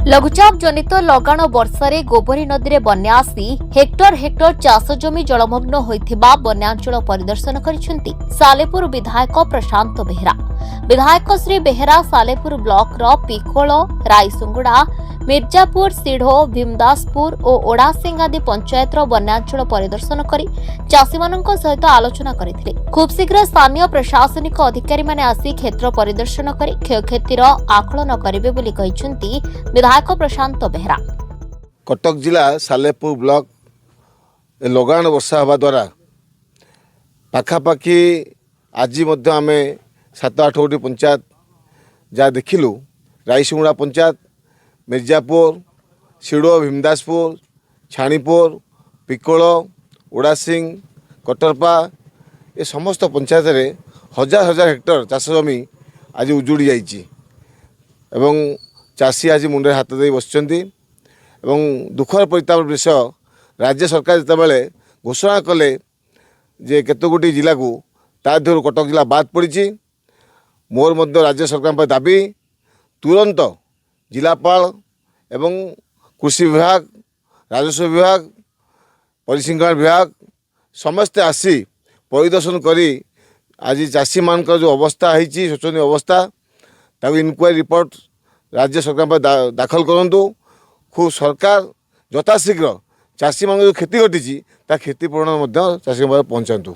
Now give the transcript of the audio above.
लघुचाप जनित लगाण वर्षारे गोबरी नदी में बन्या आसी हेक्टर हेक्टर चाष जमी जलमग्न होइथिबा बन्यांचल परिदर्शन करिसेंती सालेपुर विधायक प्रशांत बेहेरा। विधायक श्री बेहेरा सालेपुर ब्लॉक रो पिकोल, रायसुंगुड़ा, मिर्जापुर, सिढ़ो, भीमदासपुर और ओडासिंग आदि पंचायतर बन्यांचल परिदर्शन करी चाषी मानक सहित आलोचना करथिले। खूब शीघ्र स्थानीय प्रशासनिक अधिकारी माने आसी क्षेत्र परिदर्शन करी क्षयक्षतिर आकलन करिवे बोली कहिसेंती विधायक प्रशांत बेहेरा। कटक जिला सालेपुर ब्लॉक लगाण वर्षा हवा द्वारा पाखापाखि आज आम 7-8 गोटी पंचायत जहाँ देखिलु रायसुंगुड़ा पंचायत, मिर्जापुर, सिड़ो, भीमदासपुर, छाणीपुर, पिकोल, ओडासिंग, कटरपा ये समस्त पंचायत रे हजार हजार हेक्टर चाष जमी आज उजुड़ी जाइए एवं चाषी आज मुंडे हाथ दे बसचंती। दुखर परिताप विषय राज्य सरकार जितेबाला घोषणा कले जे केते गोटी जिला को ता देहर कटक जिला बाद पड़ी। मोर मध्य राज्य सरकार पर दाबी तुरंत जिलापाल एवं कृषि विभाग, राजस्व विभाग, परिसंख्यान विभाग समस्ते आसी परिदर्शन करी आज चाषी मान जो अवस्था है शोचनीय अवस्था ताकू इनक्वारी रिपोर्ट राज्य सरकार पर दाखल करंतु। खूब सरकार यथाशीघ्र चाषी मान जो क्षति घटी क्षतिपूरण चाषी पहुँचातु।